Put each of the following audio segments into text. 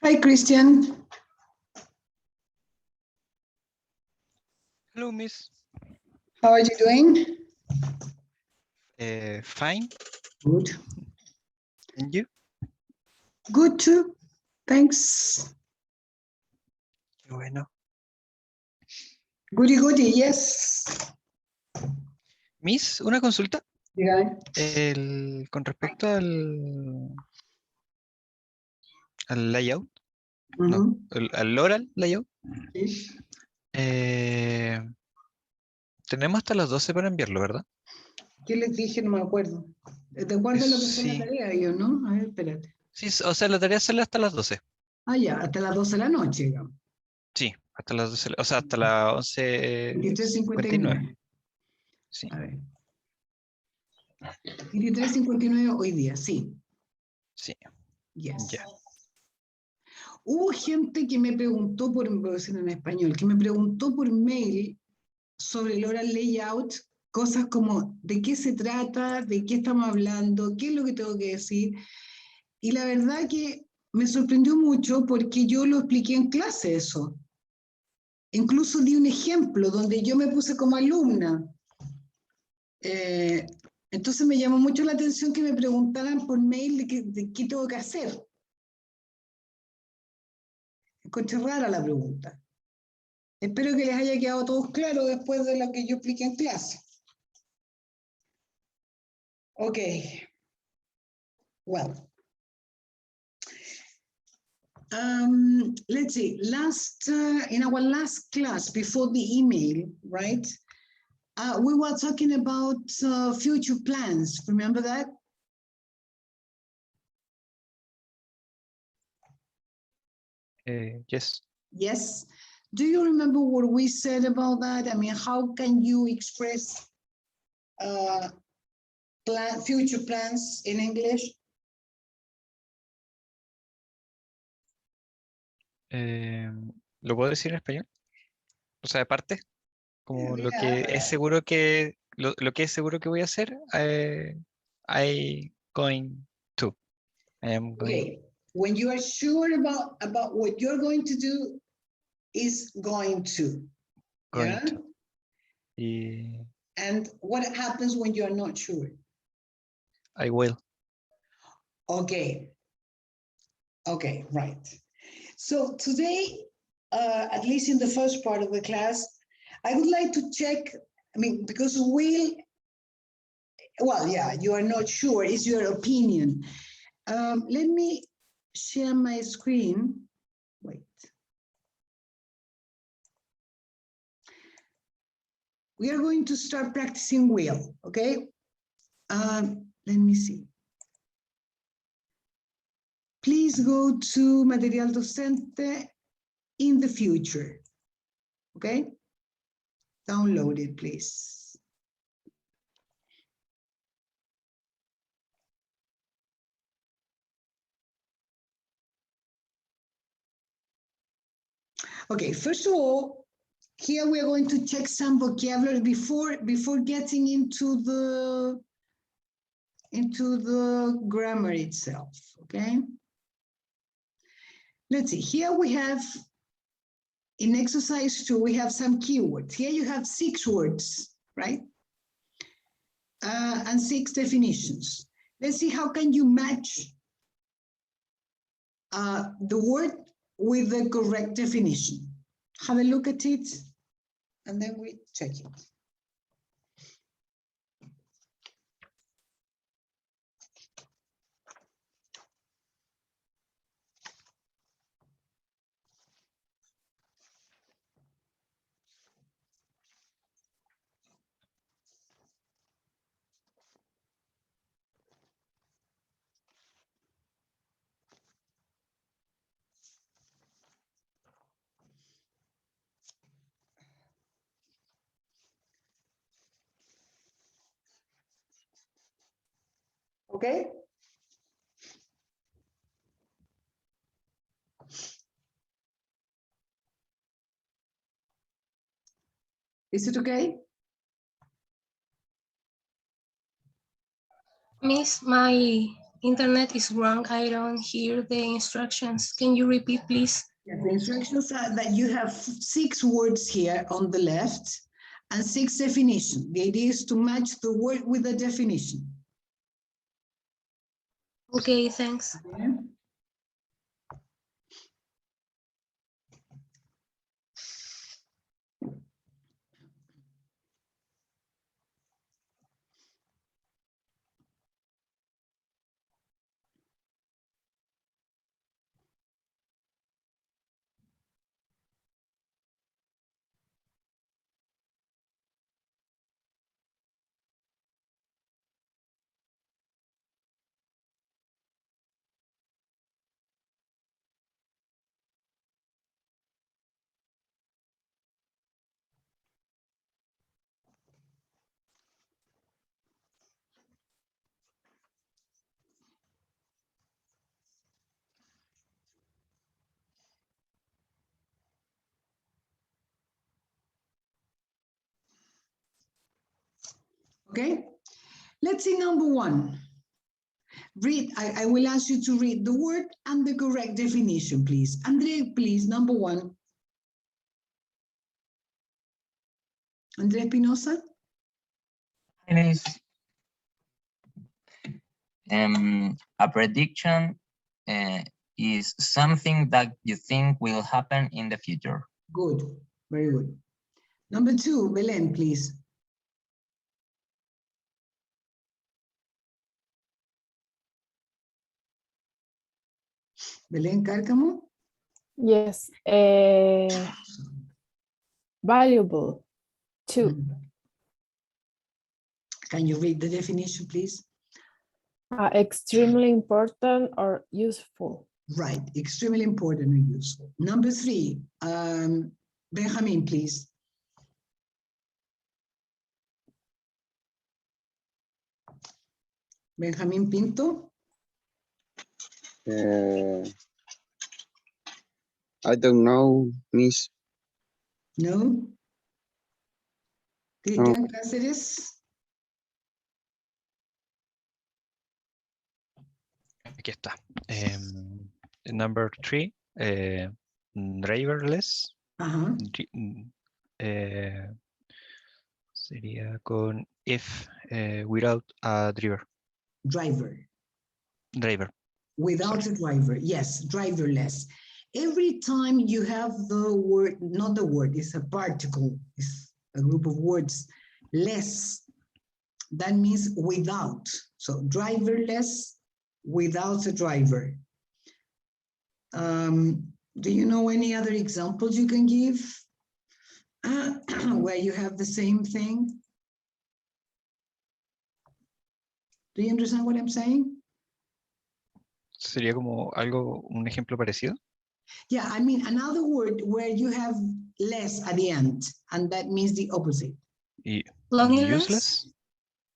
Hi, Christian. Hello, Miss. How are you doing? Fine. Good. And you? Good too. Thanks. Qué bueno. Goody, goody, yes. Miss, una consulta. Diga. Con respecto al layout, no, Ujú. al oral layout, Sí. tenemos hasta las 12 para enviarlo, ¿verdad? ¿Qué les dije? No me acuerdo. ¿De acuerdo a lo que fue la Sí, tarea yo, no? A ver, espérate. sí, o sea, la tarea sale hasta las 12. Ah, ya, hasta las 12 de la noche, digamos. Sí, hasta las 12, o sea, hasta las 11:59. 23:59. Sí, A ver. 23:59 hoy día, sí. sí, Yes. ya. Hubo gente que me preguntó voy a decir en español, que me preguntó por mail sobre el oral layout, cosas como de qué se trata, de qué estamos hablando, qué es lo que tengo que decir. Y la verdad que me sorprendió mucho porque yo lo expliqué en clase eso. Incluso di un ejemplo donde yo me puse como alumna. Entonces me llamó mucho la atención que me preguntaran por mail de qué tengo que hacer. Encontré rara la pregunta. Espero que les haya quedado a todos claro después de lo que yo expliqué en clase. Okay. Well, let's see. In our last class before the email, right? We were talking about future plans. Remember that? Yes. Yes. Do you remember what we said about that? I mean, how can you express future plans in English? ¿Lo puedo decir en español? O sea, aparte, como lo que Yeah. es seguro que lo que es seguro que voy a hacer, I going to. I am going, Okay. When you are sure about what you're going to do, is going to. going Yeah. to. Y And what happens when you're not sure? I will. Okay. Okay, right. So today, at least in the first part of the class, I would like to check, I mean, because well, yeah, you are not sure, it's your opinion. Let me share my screen. Wait. We are going to start practicing will, okay? Let me see. Please go to Material Docente in the future, okay? Download it, please. Okay, first of all, here we are going to check some vocabulary before getting into the grammar itself, okay? Let's see, here we have, in exercise 2, we have some keywords. Here you have 6 words, right? And 6 definitions. Let's see how can you match the word with the correct definition. Have a look at it, and then we check it. Okay? Is it okay? Miss, my internet is wrong. I don't hear the instructions. Can you repeat, please? Yeah, the instructions are that you have 6 words here on the left and 6 definitions. The idea is to match the word with the definition. Okay, thanks. Okay. Okay, let's see number 1. Read, I will ask you to read the word and the correct definition, please. Andre, please, number 1. Andre Espinosa. Miss. A prediction is something that you think will happen in the future. Good, very good. Number 2, Belen, please. Belen Cárcamo. Yes. Valuable. 2. Can you read the definition, please? Extremely important or useful. Right, extremely important and useful. Number 3, Benjamin, please. Benjamin Pinto. I don't know, Miss. No. Cristian Cáceres. Aquí está. Number 3, driverless. Ajá. Sería con if without a driver. Driver. Without Sorry. a driver, yes, driverless. Every time you have the word, not the word, it's a particle, it's a group of words, less, that means without. So driverless, without a driver. Do you know any other examples you can give where you have the same thing? Do you understand what I'm saying? Sería como algo, un ejemplo parecido. Yeah, I mean, another word where you have less at the end, and that means the opposite. Loneliness? Useless.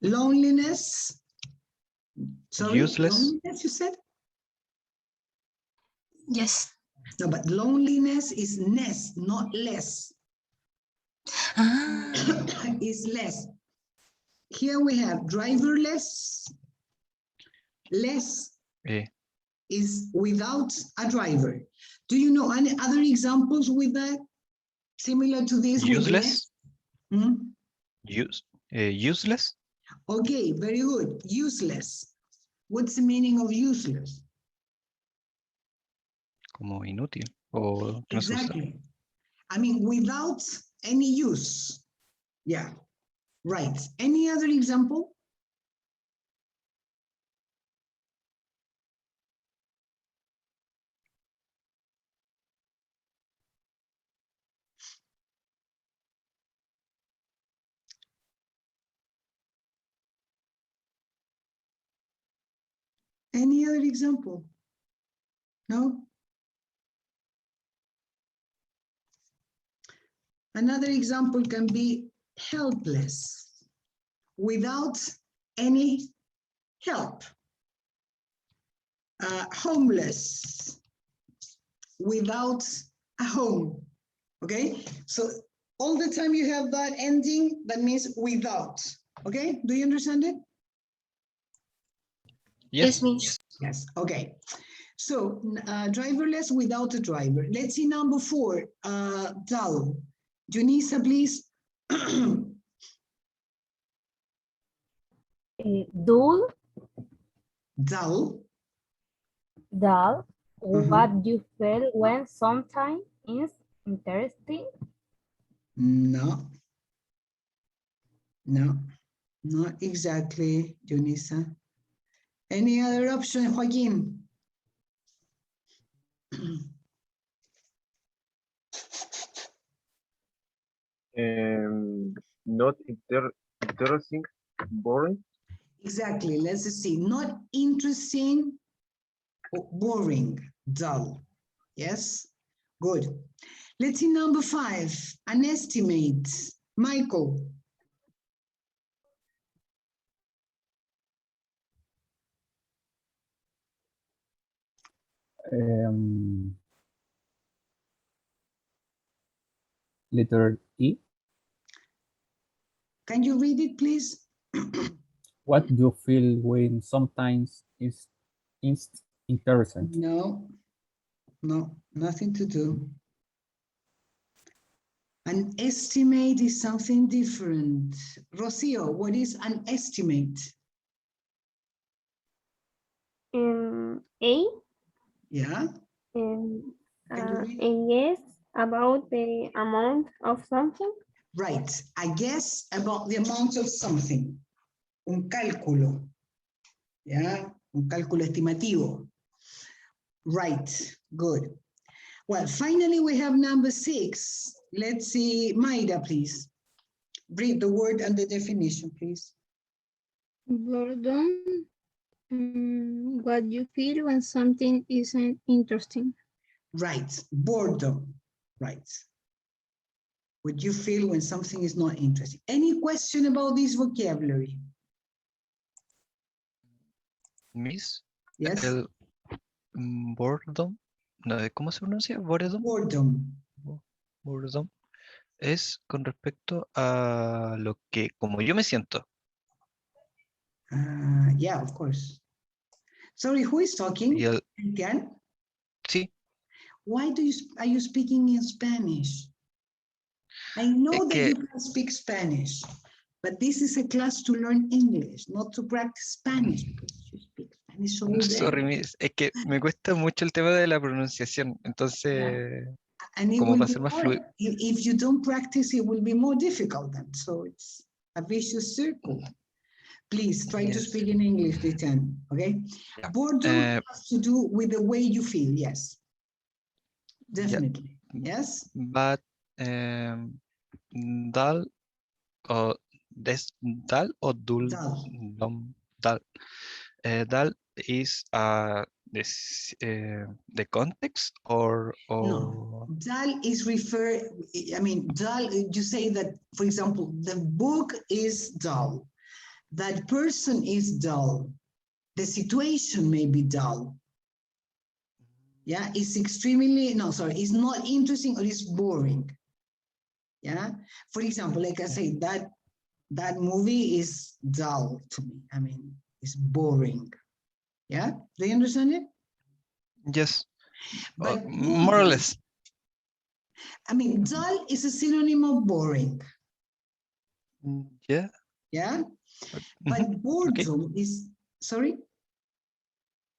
Loneliness. Sorry, Useless. loneliness, you said? Yes. No, but loneliness is ness, not less. Ah, Is less. Here we have driverless. Less is without a driver. Do you know any other examples with that? Similar to this? Useless. With less? Useless. Okay, very good. Useless. What's the meaning of useless? Como inútil. O no se usa. Exactly. I mean, without any use. Yeah, right. Any other example? Any other example? No? Another example can be helpless, without any help. Homeless, without a home. Okay, so all the time you have that ending, that means without. Okay, do you understand it? yes, Miss. Yes, okay. So driverless without a driver. Let's see number 4, dull. Junisa, please. Dull, Dull. dull. Mhm. What you feel when something is interesting? No. No, not exactly, Junisa. Any other option, Joaquin? Not interesting, boring. Exactly, let's see. Not interesting, boring, dull. Yes, good. Let's see number 5, an estimate. Michael. Letter E. Can you read it, please? What do you feel when sometimes is interesting? No, nothing to do. An estimate is something different. Rocio, what is an estimate? A, Yeah, um, can you read? a guess about the amount of something. Right, a guess about the amount of something. Un cálculo. Yeah, un cálculo estimativo. Right, good. Well, finally, we have number 6. Let's see, Mayra, please. Read the word and the definition, please. Boredom. What you feel when something isn't interesting. Right, boredom. Right. What you feel when something is not interesting. Any question about this vocabulary? Miss, Yes? el boredom, no, ¿cómo se pronuncia? Boredom. Boredom. Boredom es con respecto a lo que, como yo me siento. Yeah, of course. Sorry, who is talking? Y el, Cristian? sí, Why are you speaking in Spanish? I know es that que, you can speak Spanish, but this is a class to learn English, not to practice Spanish, because you speak Spanish all sorry, day. Miss, es que me cuesta mucho el tema de la pronunciación, entonces, And it como will para be ser más more, fluido. if you don't practice, it will be more difficult then. So it's a vicious circle. Please try to Yes. speak in English, Cristian, okay? Yeah. Boredom has to do with the way you feel, yes. Definitely, Yeah. yes? But dull o dull o dull, Dull. dull. Dull is this the context or No, dull is dull, you say that, for example, the book is dull, that person is dull, the situation may be dull. Yeah, it's it's not interesting or it's boring. Yeah, for example, like I say, that movie is dull to me. It's boring. Yeah, do you understand it? yes, But more or less. Dull is a synonym of boring. Yeah. Yeah, but boredom okay. is, sorry?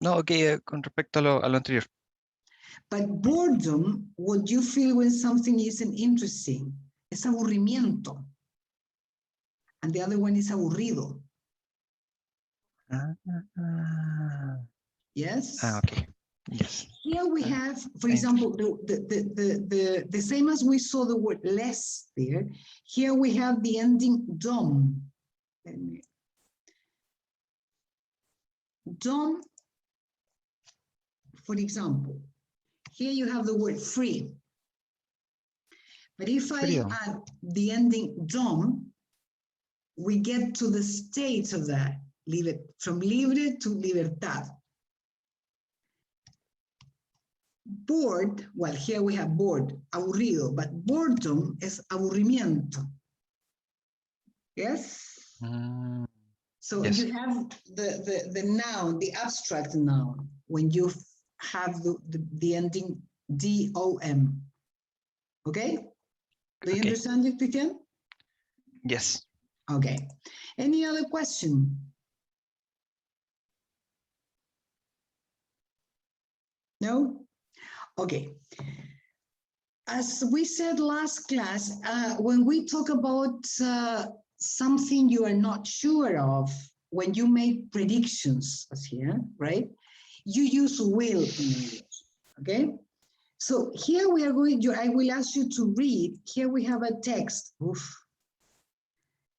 No, ok, con respecto a lo anterior. But boredom, what you feel when something isn't interesting, es aburrimiento. And the other one is aburrido. Yes? Okay. Yes. Here we have, for example, the same as we saw the word less there, here we have the ending dom. Dom, for example, here you have the word free. But if I add the ending dom, we get to the state of that, from libre to libertad. Bored, well, here we have bored, aburrido, but boredom is aburrimiento. Yes? So Yes. you have the noun, the abstract noun, when you have the ending DOM. Okay? Do you Okay. understand it, Christian? Yes. Okay. Any other question? No? Okay. As we said last class, when we talk about something you are not sure of, when you make predictions, as here, right? You use will in English, okay? So here we are going, I will ask you to read. Here we have a text. Oof.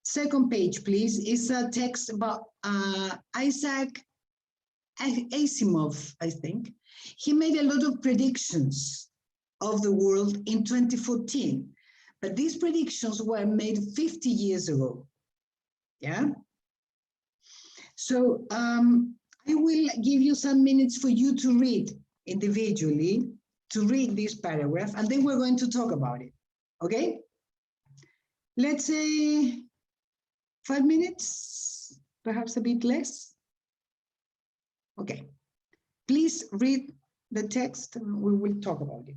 Second page, please. It's a text about Isaac Asimov, I think. He made a lot of predictions of the world in 2014, but these predictions were made 50 years ago. Yeah. So I will give you some minutes for you to read individually, to read this paragraph, and then we're going to talk about it. Okay? Let's say 5 minutes, perhaps a bit less. Okay. Please read the text and we will talk about it.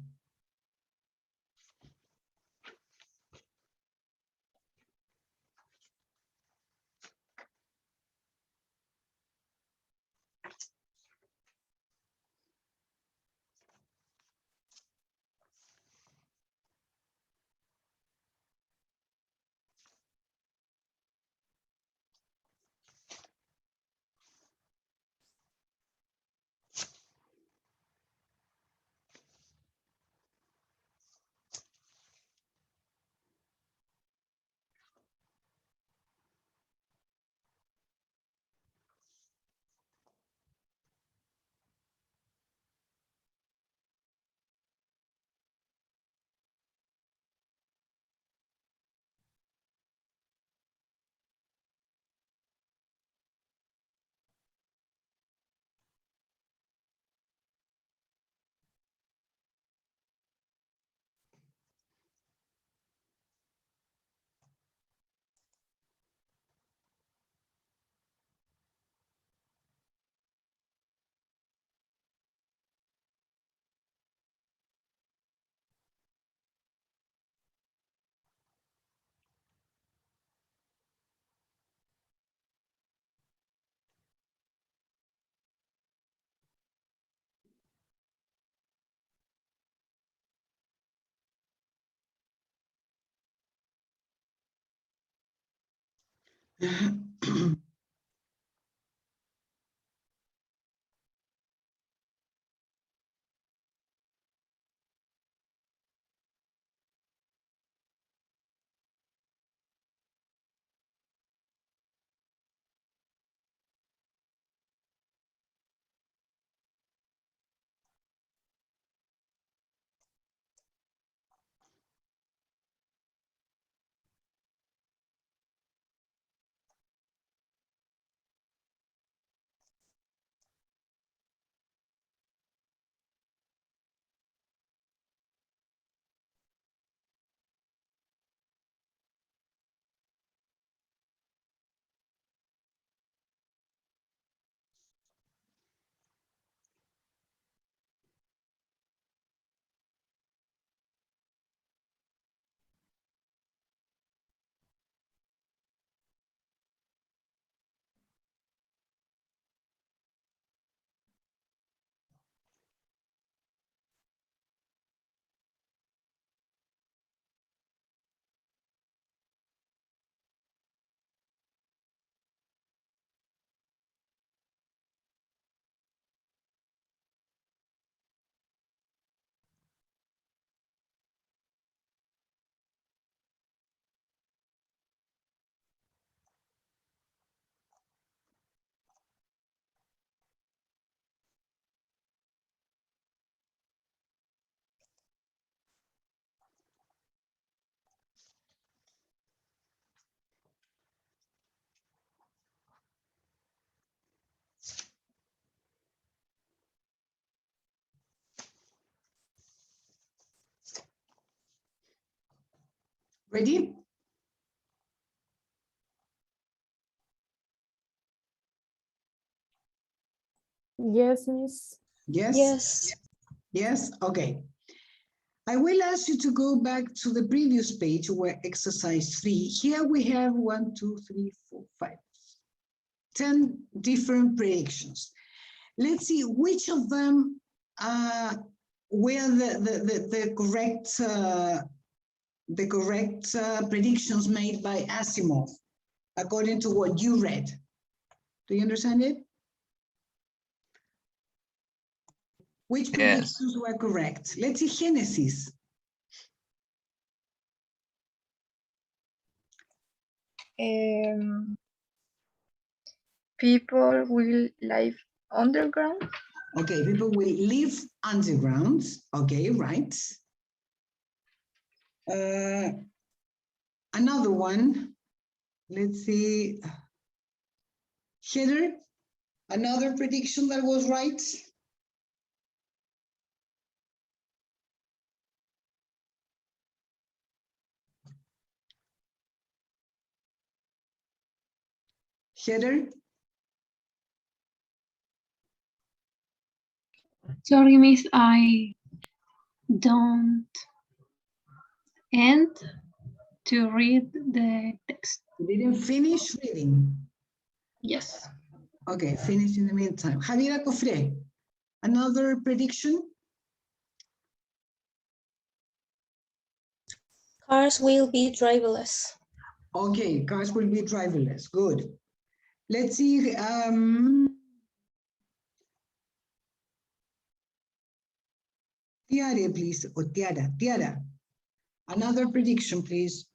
Ready? Yes, Miss. Yes? Yes. Yes? Okay. I will ask you to go back to the previous page where exercise 3. Here we have 1, 2, 3, 4, 5, 10 different predictions. Let's see which of them were the correct predictions made by Asimov, according to what you read. Do you understand it? Which predictions were correct? Let's see Genesis. People will live underground. Okay, people will live underground. Okay, right. Another one. Let's see. Heather, another prediction that was right. Heather? Sorry, Miss, I don't end to read the text. You didn't finish reading. Yes. Okay, finish in the meantime. Javiera Cofre, another prediction? Cars will be driverless. Okay, cars will be driverless. Good. Let's see. Tiara, please. Or Tiara. Tiara. Another prediction, please.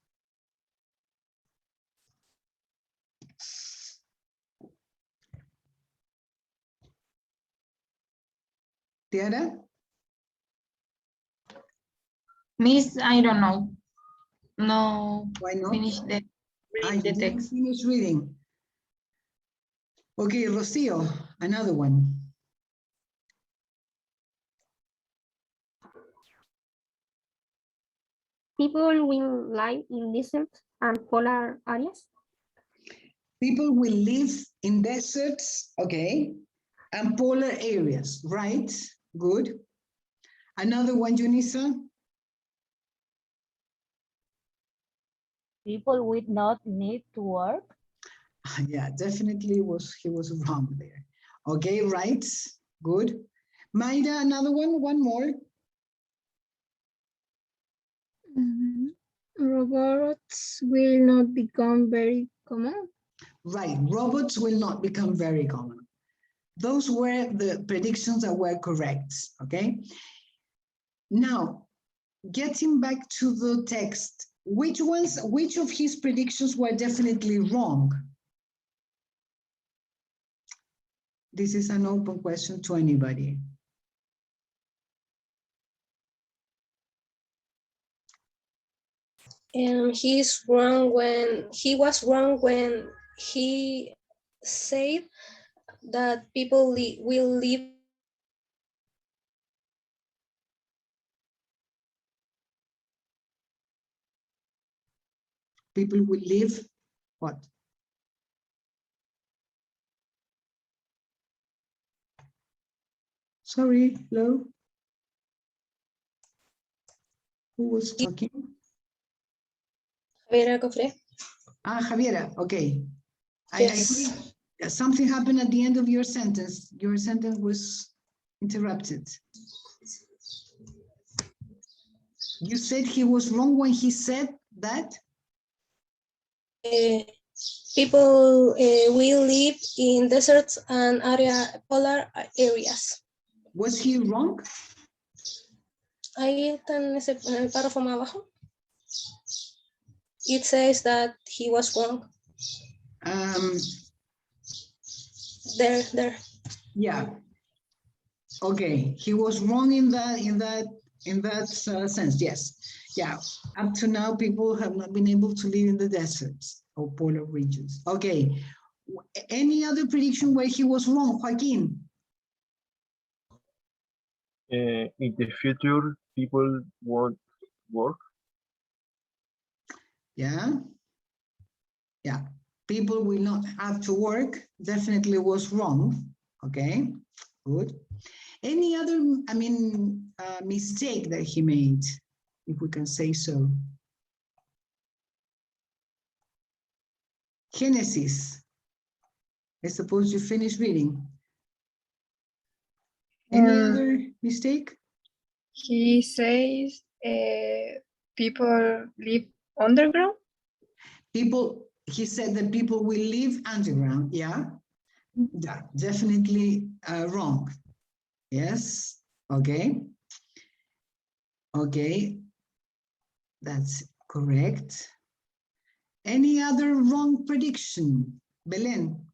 Tiara? Miss, I don't know. No, Why not? finish the You read the didn't text. finish reading. Okay, Rocio, another one. People will live in deserts and polar areas. People will live in deserts, okay, and polar areas, right? Good. Another one, Junisa? People will not need to work. Yeah, definitely he was wrong there. Okay, right, good. Maida, another one more. Robots will not become very common. Right, robots will not become very common. Those were the predictions that were correct, okay? Now, getting back to the text, which of his predictions were definitely wrong? This is an open question to anybody. He was wrong when he said that people will live. People will live, what? Sorry, hello? Who was talking? Javiera Cofre. Ah, Javiera, okay. Yes. Something happened at the end of your sentence. Your sentence was interrupted. You said he was wrong when he said that? People will live in deserts and polar areas. Was he wrong? Ahí está en el párrafo más abajo. It says that he was wrong. There. Yeah. Okay, he was wrong in that sense. Yes. Yeah. Up to now, people have not been able to live in the deserts or polar regions. Okay. Any other prediction where he was wrong, Joaquin? In the future, people won't work. Yeah. People will not have to work. Definitely was wrong. Okay. Good. Any other, mistake that he made, if we can say so? Genesis. I suppose you finished reading. Any other mistake? He says people live underground. He said that people will live underground, yeah? Yeah, definitely wrong. Yes, okay. Okay, that's correct. Any other wrong prediction? Belen?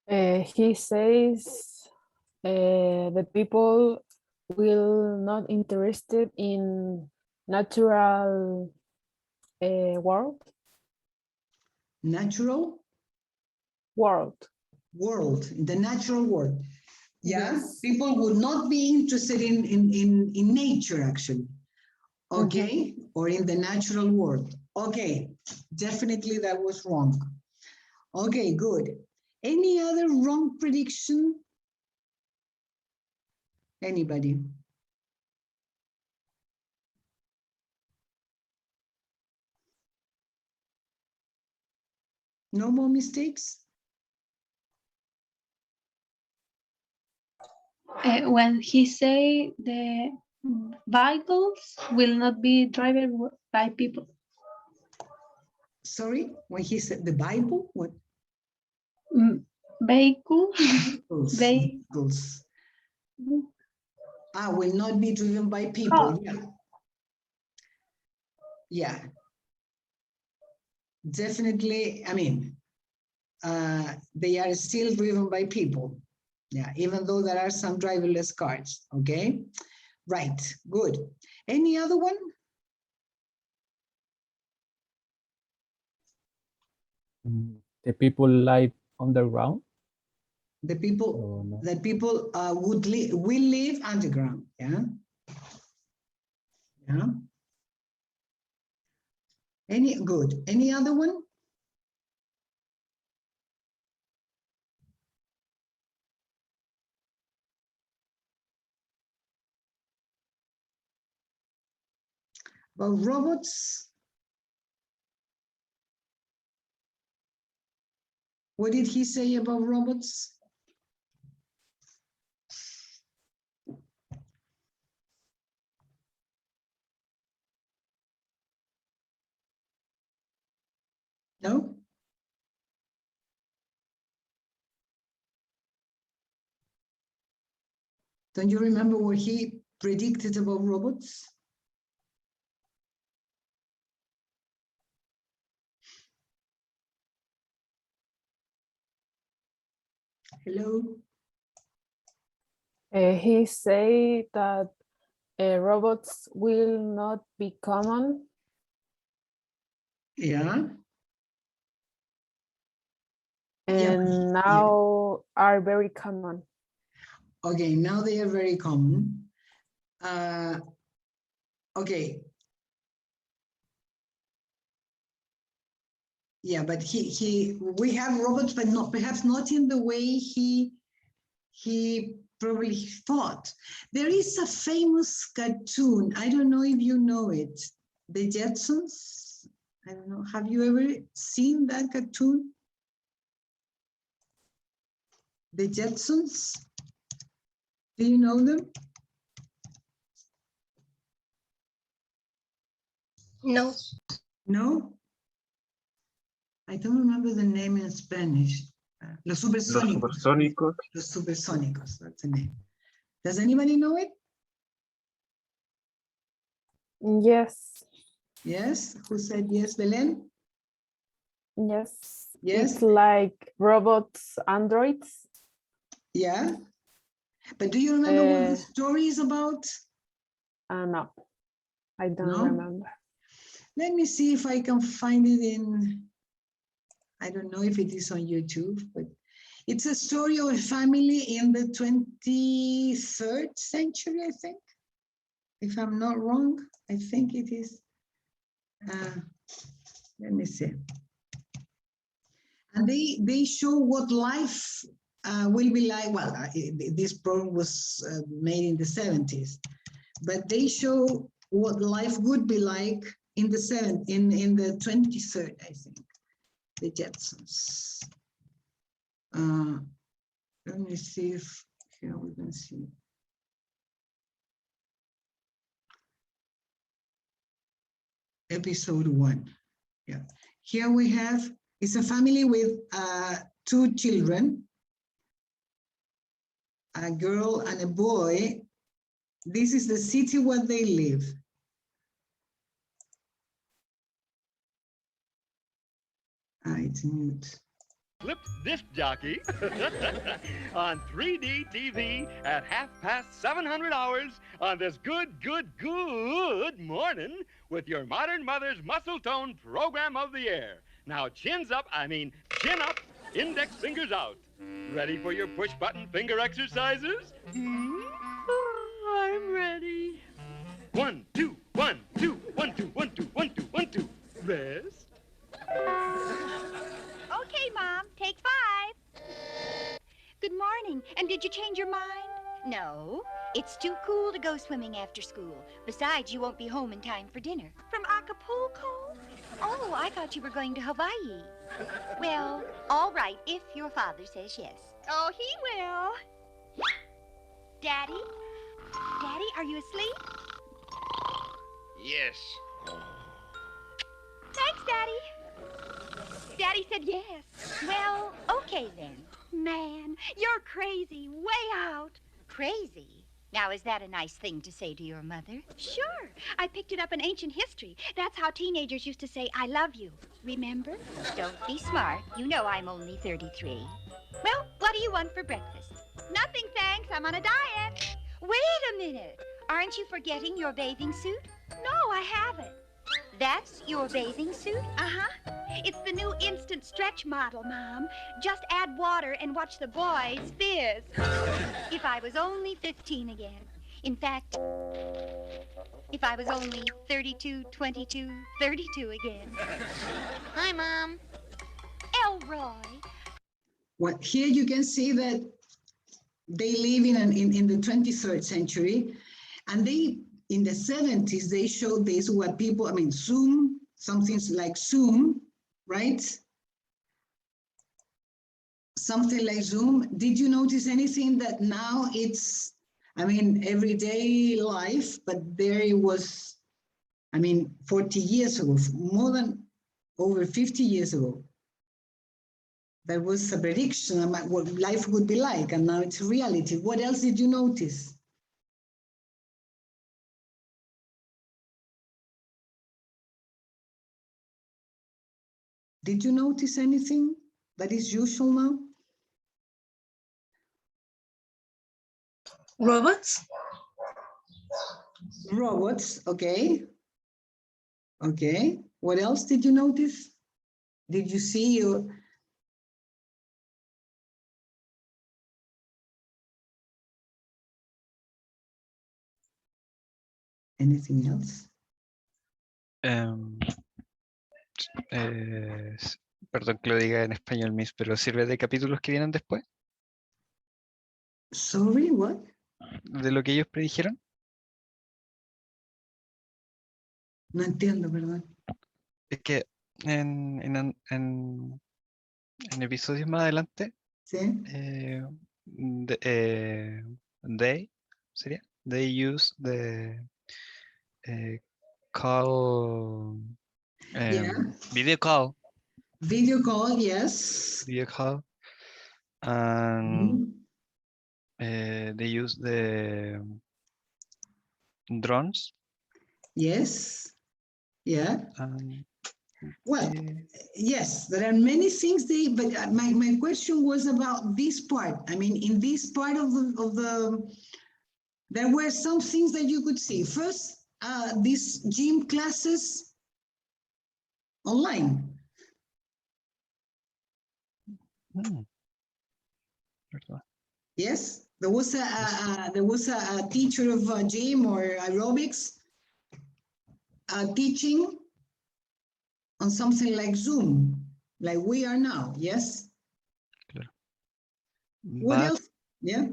He says the people will not interested in natural world. Natural? World. World, the natural world. Yeah, Yes. people would not be interested in nature, actually. Okay, or in the natural world. Okay, definitely that was wrong. Okay, good. Any other wrong prediction? Anybody? No more mistakes? When he say the vehicles will not be driven by people. Sorry, when he said the Bible? What? Vehicle. Vehicles. Will not be driven by people. Yeah. Yeah. Definitely, they are still driven by people. Yeah, even though there are some driverless cars. Okay. Right. Good. Any other one? The people live underground. The people, the people will live underground. Yeah. Yeah. Any other one? About robots? What did he say about robots? No? Don't you remember what he predicted about robots? Hello? He say that robots will not be common. Yeah. And now are very common. Okay, now they are very common. Okay. Yeah, but we have robots, but not perhaps not in the way he probably thought. There is a famous cartoon. I don't know if you know it. The Jetsons. I don't know. Have you ever seen that cartoon? The Jetsons. Do you know them? No. No? I don't remember the name in Spanish. Los Supersónicos. Los Supersónicos. Los Supersónicos, that's the name. Does anybody know it? Yes. Yes? Who said yes, Belen? Yes. Yes? It's like robots, androids. Yeah. But do you remember what the story is about? No, I don't No? remember. Let me see if I can find it in, I don't know if it is on YouTube, but it's a story of a family in the 23rd century, I think. If I'm not wrong, I think it is. Let me see. And they show what life will be like, well, this program was made in the 70s, but they show what life would be like in the 23rd, I think, the Jetsons. Let me see if here we can see. Episode 1. Yeah. Here we have, it's a family with 2 children, a girl and a boy. This is the city where they live. It's mute. Flipped disc jockey on 3D TV at 7:30 hours on this good morning with your modern mother's muscle tone program of the year. Now chin up, index fingers out. Ready for your push button finger exercises? Oh, I'm ready. 1, 2, 1, 2, 1, 2, 1, 2, 1, 2, 1, 2. Rest. Okay, Mom, take 5. Good morning. And did you change your mind? No, it's too cool to go swimming after school. Besides, you won't be home in time for dinner. From Acapulco? Oh, I thought you were going to Hawaii. Well, all right, if your father says yes. Oh, he will. Daddy? Daddy, are you asleep? Yes. Thanks, Daddy. Daddy said yes. Well, okay then. Man, you're crazy, way out. Crazy? Now, is that a nice thing to say to your mother? Sure. I picked it up in ancient history. That's how teenagers used to say, I love you. Remember? Don't be smart. You know I'm only 33. Well, what do you want for breakfast? Nothing, thanks. I'm on a diet. Wait a minute. Aren't you forgetting your bathing suit? No, I haven't. That's your bathing suit? Uh-huh. It's the new instant stretch model, Mom. Just add water and watch the boys fizz. If I was only 15 again. In fact, if I was only 32, 22, 32 again. Hi, Mom. Elroy. Well, here you can see that they live in the 23rd century, and they, in the 70s, they showed this where people, Zoom, something like Zoom, right? Something like Zoom. Did you notice anything that now it's, everyday life, but there it was, 40 years ago, more than over 50 years ago. There was a prediction about what life would be like, and now it's reality. What else did you notice? Did you notice anything that is usual now? Robots? Robots, okay. Okay. What else did you notice? Did you see anything else? Perdón que lo diga en español, Miss, pero ¿sirve de capítulos que vienen después? Sorry, what? ¿De lo que ellos predijeron? No entiendo, perdón. Es que en episodios más adelante, ¿Sí? They use the call, Yeah. video call. Video call, yes. Video call. And they use the drones. Yes. Yeah. Well, yes, there are many things but my question was about this part. In this part of the there were some things that you could see. First, these gym classes online. Yes, there was a teacher of gym or aerobics teaching on something like Zoom, like we are now. Yes. Claro. What but else? Yeah.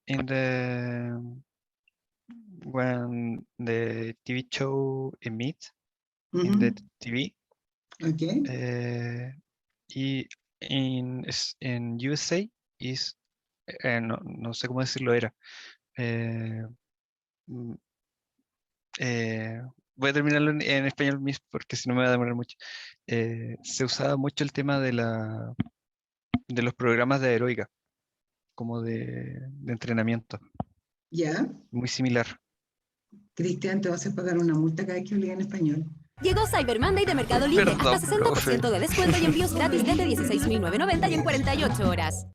in the when the TV show emits in the TV, Okay. in USA is no sé cómo decirlo era. Mm, voy a terminarlo en español mismo porque si no me va a demorar mucho. Se usaba mucho el tema de los programas de aeróbica, como de entrenamiento. Ya. Muy similar. Cristian, te vas a pagar una multa cada vez que hable en español. Llegó Cyber Monday de Mercado Libre. Perdón, Hasta 60% de descuento y envíos gratis desde 16.990 y en 48 horas.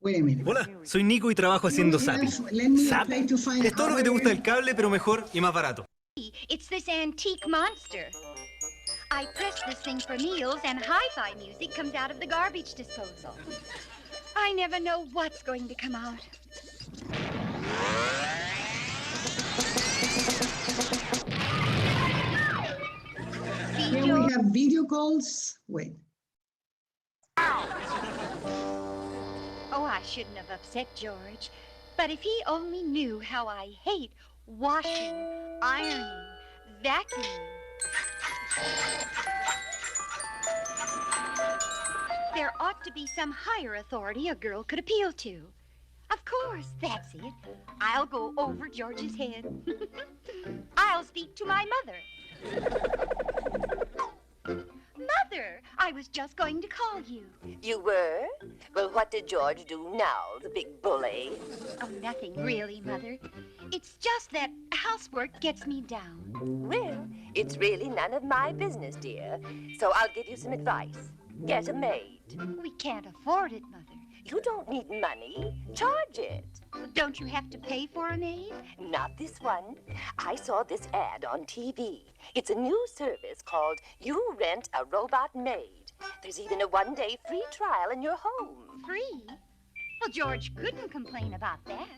Hola, soy Nico y trabajo haciendo zapping. ¿Zapping? Es todo lo que te gusta del cable, pero mejor y más barato. It's this antique monster. I press this thing for meals and hi-fi music comes out of the garbage disposal. I never know what's going to come out. Here we have video calls. Wait. Oh, I shouldn't have upset George. But if he only knew how I hate washing, ironing, vacuuming. There ought to be some higher authority a girl could appeal to. Of course, that's it. I'll go over George's head. I'll speak to my mother. Mother, I was just going to call you. You were? Well, what did George do now, the big bully? Oh, nothing really, Mother. It's just that housework gets me down. Well, it's really none of my business, dear. So I'll give you some advice. Get a maid. We can't afford it, Mother. You don't need money. Charge it. Don't you have to pay for a maid? Not this one. I saw this ad on TV. It's a new service called You Rent a Robot Maid. There's even a one-day free trial in your home. Free? Well, George couldn't complain about that.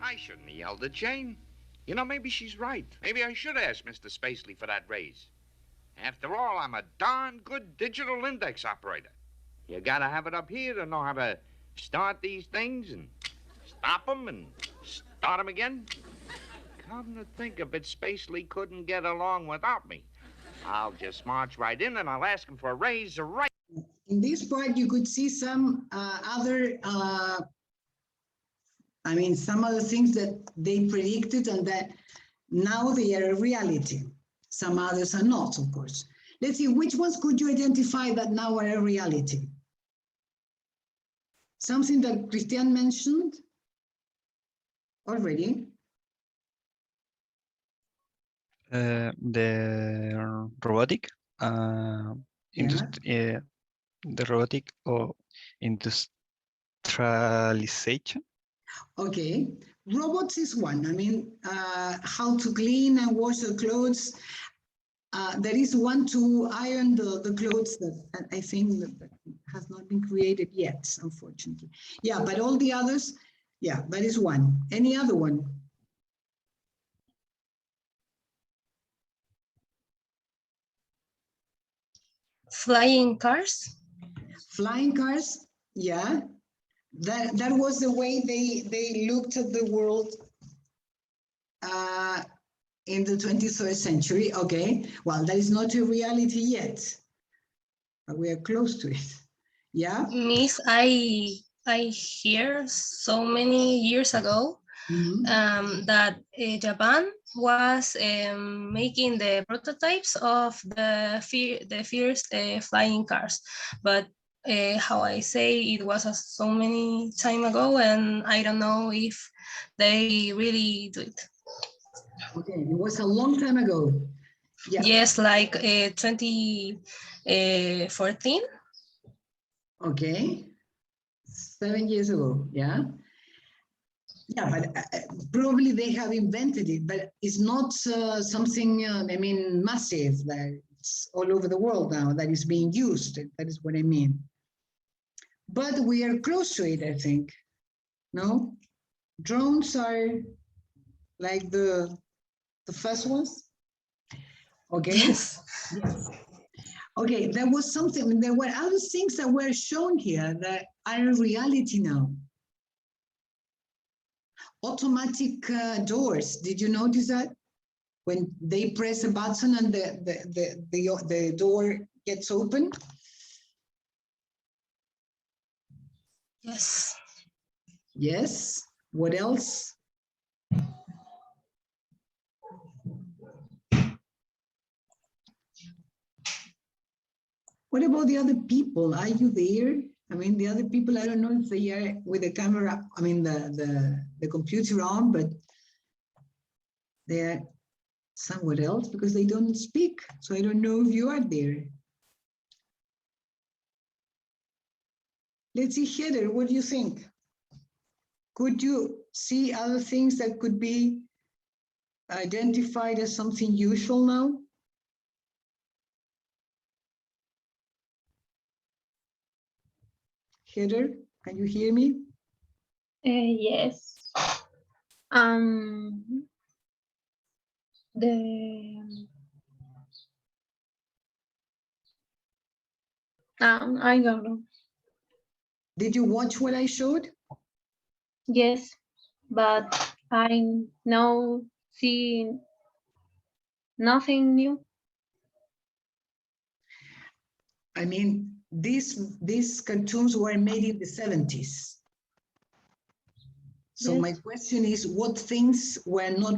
I shouldn't have yelled at Jane. You know, maybe she's right. Maybe I should ask Mr. Spacely for that raise. After all, I'm a darn good digital index operator. You gotta have it up here to know how to start these things and stop them and start them again. Come to think of it, Spacely couldn't get along without me. I'll just march right in and I'll ask him for a raise right. In this part, you could see some other some other things that they predicted and that now they are a reality. Some others are not, of course. Let's see, which ones could you identify that now are a reality? Something that Christian mentioned already. The robotic, the robotic or industrialization. Okay, robots is one. I mean, how to clean and wash the clothes. There is one to iron the clothes that I think that has not been created yet, unfortunately. Yeah, but all the others, yeah, that is one. Any other one? Flying cars. Flying cars, yeah. That was the way they looked at the world in the 23rd century. Okay, well, that is not a reality yet, but we are close to it. Yeah. Miss, I hear so many years ago that Japan was making the prototypes of the first flying cars, but how I say it was so many time ago, and I don't know if they really do it. Okay, it was a long time ago. Yeah. Yes, like 2014. Okay, 7 years ago. Yeah. Yeah, but probably they have invented it, but it's not something, massive that it's all over the world now that is being used. That is what I mean. But we are close to it, I think. No? Drones are like the first ones. Okay? Yes. Yes. Okay, there was something, there were other things that were shown here that are a reality now. Automatic doors, did you notice that? When they press a button and the door gets open? Yes. Yes. What else? What about the other people? Are you there? I mean, the other people, I don't know if they are with the camera, I mean, the computer on, but they're somewhere else because they don't speak. So I don't know if you are there. Let's see, Heather, what do you think? Could you see other things that could be identified as something usual now? Heather, can you hear me? Yes. I don't know. Did you watch what I showed? Yes, but I now see nothing new. I mean, these cartoons were made in the 70s. So Yes. my question is, what things were not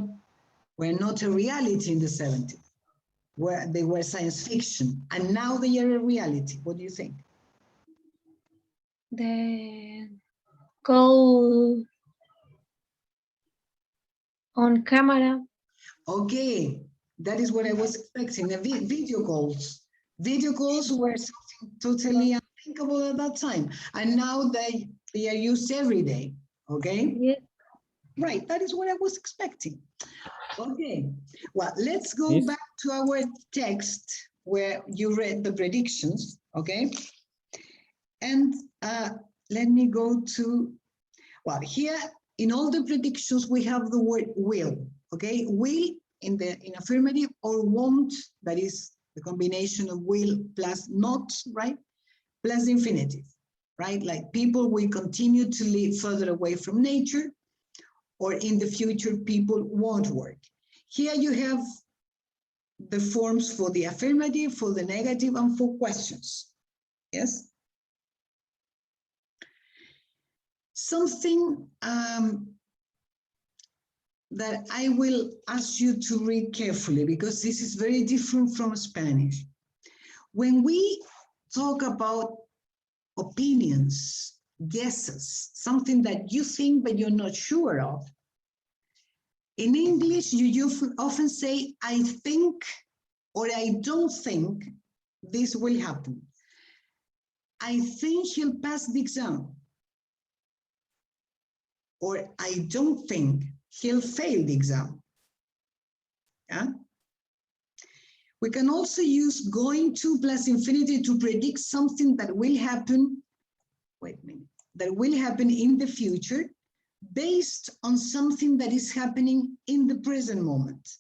a reality in the 70s? Where they were science fiction, and now they are a reality. What do you think? The call on camera. Okay, that is what I was expecting. The video calls. Video calls were something totally unthinkable at that time, and now they are used every day. Okay. Yes. Right. That is what I was expecting. Okay. Well, let's go Yes. back to our text where you read the predictions. Okay. And let me go to, well, here in all the predictions, we have the word will, okay? Will in affirmative, or won't, that is the combination of will plus not, right? Plus infinitive, right? Like people will continue to live further away from nature, or in the future, people won't work. Here you have the forms for the affirmative, for the negative, and for questions, yes? Something that I will ask you to read carefully, because this is very different from Spanish. When we talk about opinions, guesses, something that you think but you're not sure of, in English, you often say, I think, or I don't think this will happen. I think he'll pass the exam. Or I don't think he'll fail the exam. Yeah? We can also use going to plus infinity to predict something that will happen, wait a minute, that will happen in the future based on something that is happening in the present moment.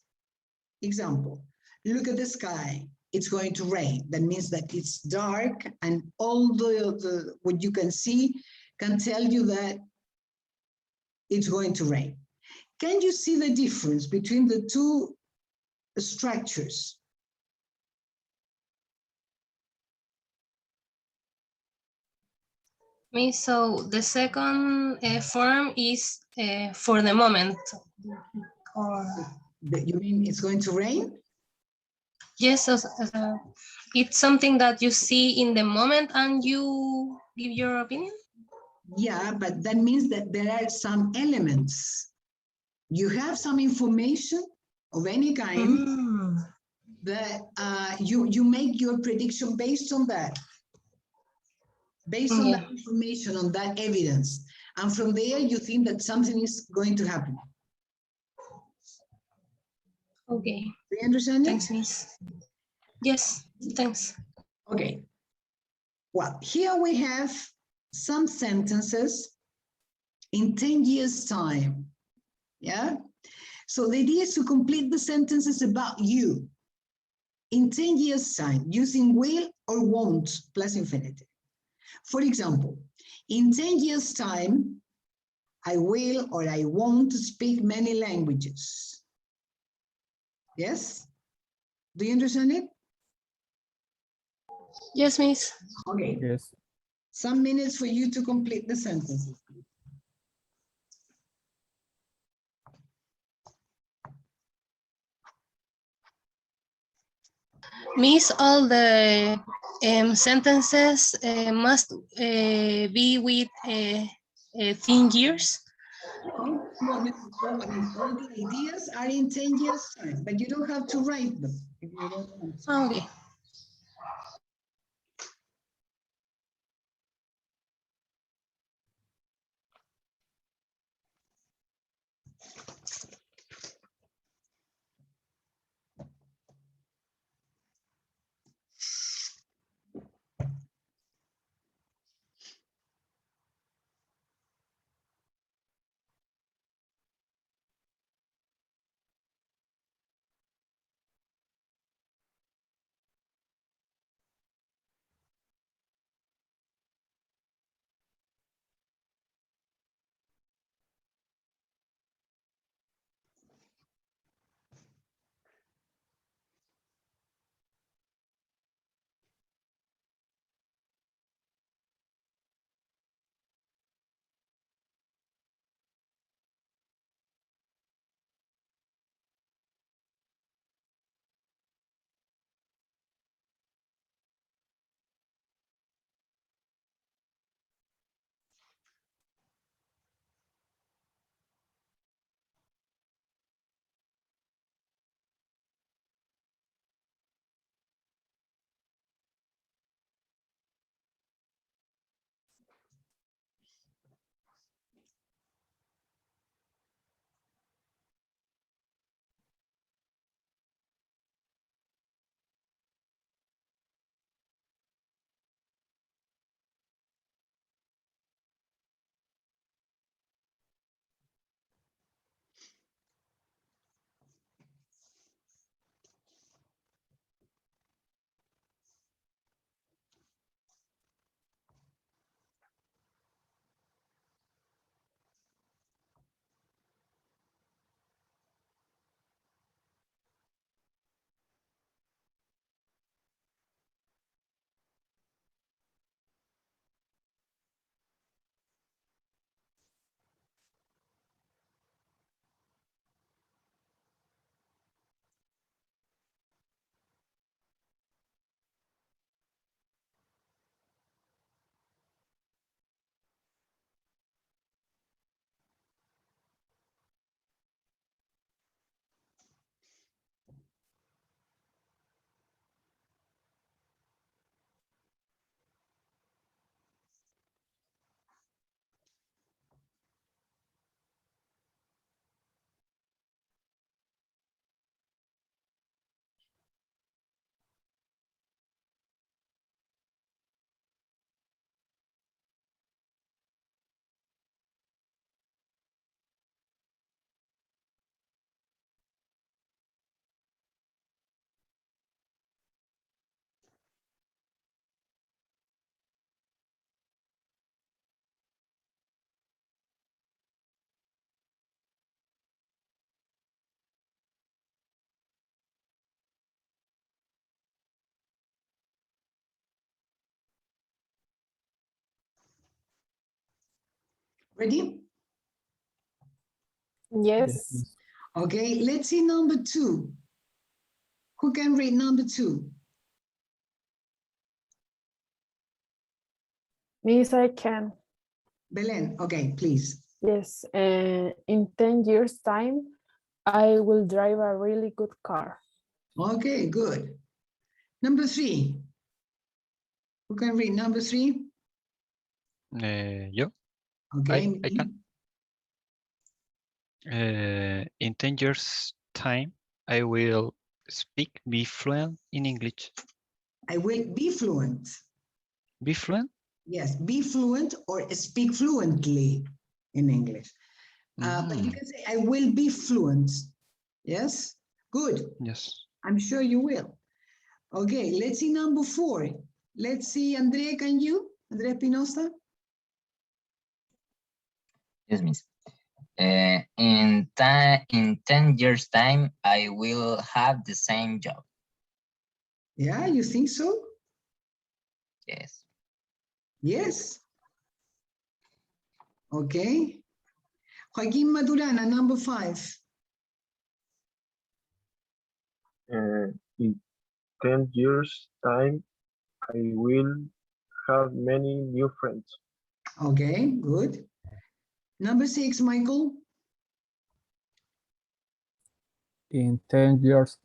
Example, look at the sky, it's going to rain. That means that it's dark and all the what you can see can tell you that it's going to rain. Can you see the difference between the two structures? So the second form is for the moment. Or you mean it's going to rain? Yes, it's something that you see in the moment and you give your opinion? Yeah, but that means that there are some elements. You have some information of any kind that you make your prediction based on that. Based on that information, on that evidence. And from there, you think that something is going to happen. Okay. Do you understand? Thanks, Miss. Yes, thanks. Okay. Well, here we have some sentences in 10 years' time. Yeah? So the idea is to complete the sentences about you. in 10 years' time using will or won't plus infinitive. For example, in 10 years' time, I will or I won't speak many languages. Yes? Do you understand it? Yes, Miss. Okay. Yes. Some minutes for you to complete the sentences. Miss, all the sentences must be with 10 years. No, I mean, all the ideas are in 10 years' time, but you don't have to write them if you don't want to. Okay. Ready? Yes. Okay, let's see number 2. Who can read number 2? Miss, I can. Belen, okay, please. Yes. In 10 years' time, I will drive a really good car. Okay, good. Number 3. Who can read number 3? Yo. Okay. I can. In 10 years' time, I will be fluent in English. I will be fluent. Be fluent? Yes, be fluent or speak fluently in English. But you can say, I will be fluent. Yes? Good. Yes. I'm sure you will. Okay, let's see number 4. Let's see, Andrea, can you? Andrea Espinosa? Yes, miss. In 10 years' time, I will have the same job. Yeah, you think so? Yes. Yes. Okay. Joaquín Maturana, number 5. In 10 years' time, I will have many new friends. Okay, good. Number 6, Michael. In 10 years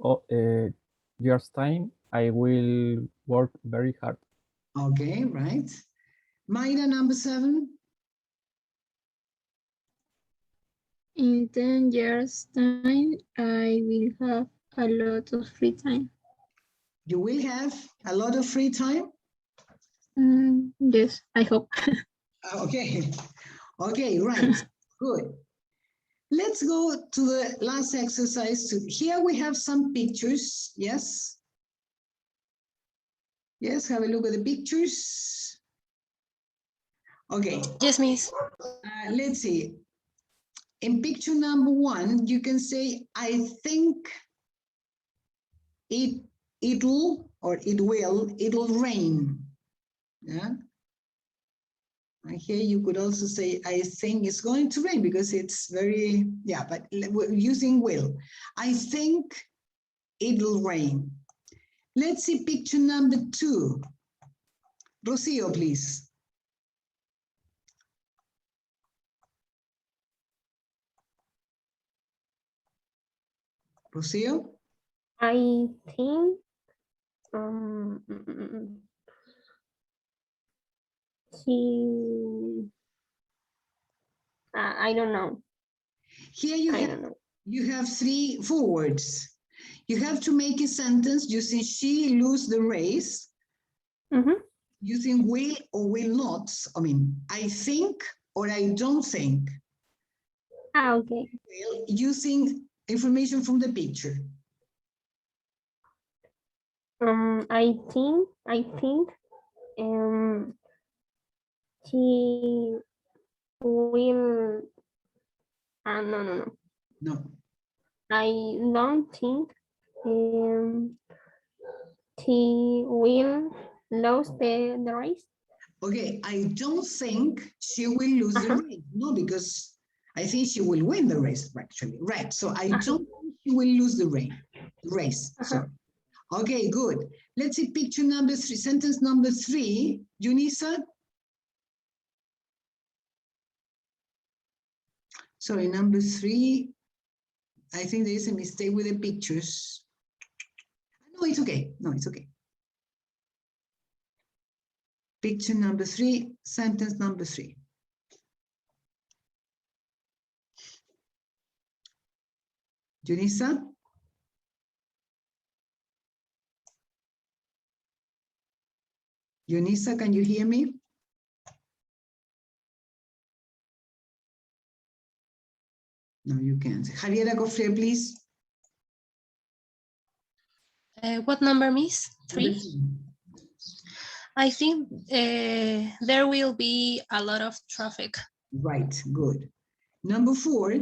time, I will work very hard. Okay, right. Mayra, number 7. In 10 years' time, I will have a lot of free time. You will have a lot of free time? Yes, I hope. Okay. Okay, right. Good. Let's go to the last exercise. Here we have some pictures. Yes. Yes, have a look at the pictures. Okay. Yes, miss. Let's see. In picture number 1, you can say, I think it'll rain. Yeah. And here you could also say, I think it's going to rain, because it's very, yeah, but we're using will. I think it'll rain. Let's see picture number 2. Rocio, please. Rocio? I think I don't know. Here you have 4 words. You have to make a sentence using she lose the race, using will or will not. I mean, I think or I don't think. Okay. Using information from the picture. I think he will No. I don't think he will lose the race. Okay, I don't think she will lose the race. No, because I think she will win the race, actually. Right, so I don't think she will lose the race. Sorry. Okay, good. Let's see picture number 3, sentence number 3. Junisa? Sorry, number 3. I think there is a mistake with the pictures. No, it's okay. No, it's okay. Picture number 3, sentence number 3. Junisa? Junisa, can you hear me? No, you can't. Javiera Cofre, please. What number, miss? 3? I think there will be a lot of traffic. Right, good. Number 4,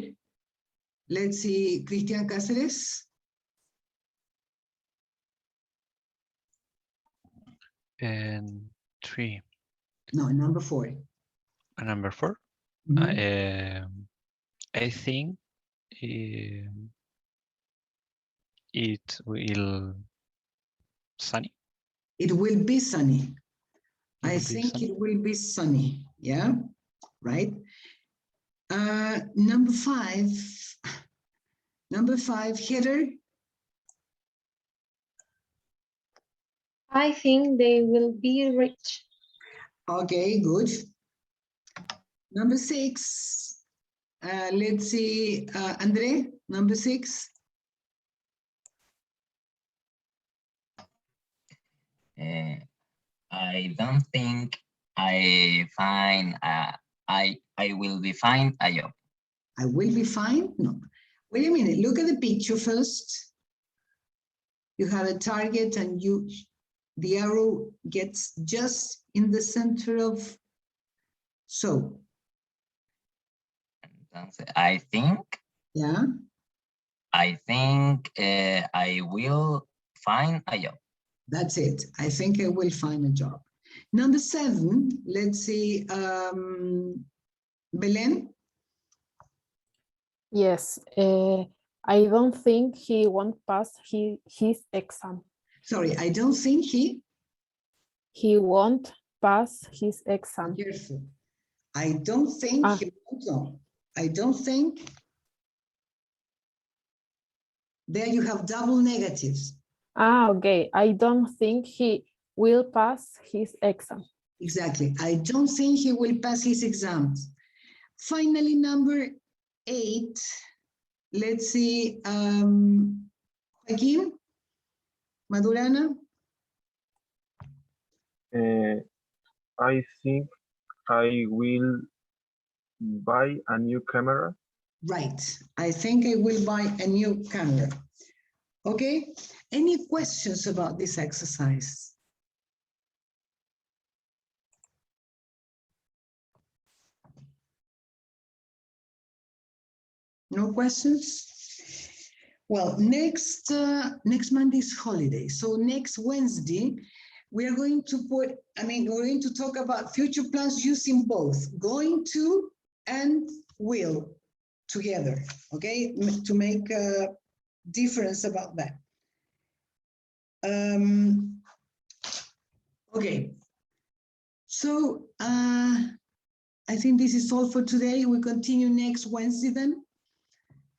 let's see, Cristian Cáceres. And 3. No, number 4. Number 4? I think it will sunny. It will be sunny. I think it will be sunny. Yeah, right. Number 5. Number 5, Heather. I think they will be rich. Okay, good. Number 6. Let's see, Andre, number 6. I don't think I will be fine a job. I will be fine? No. Wait a minute, look at the picture first. You have a target and the arrow gets just in the center of, so. I think. Yeah. I think I will find a job. That's it. I think I will find a job. Number 7, let's see, Belen. Yes, I don't think he won't pass his exam. Sorry, I don't think he won't pass his exam. Careful. I don't think he won't. No. I don't think. There you have double negatives. Okay. I don't think he will pass his exam. Exactly. I don't think he will pass his exams. Finally, number 8. Let's see. Joaquín Madurana. I think I will buy a new camera. Right. I think I will buy a new camera. Okay. Any questions about this exercise? No questions? Well, next Monday is holiday. So next Wednesday, we are going to we're going to talk about future plans using both going to and will together, okay? To make a difference about that. Okay. So I think this is all for today. We continue next Wednesday then.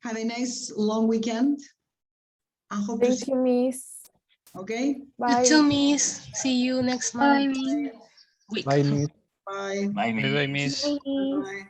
Have a nice long weekend. I hope Thank you, Miss. Okay. Bye. You too, Miss. See you next month. Bye, Miss. Bye. Bye, Miss. Bye, Miss. Bye.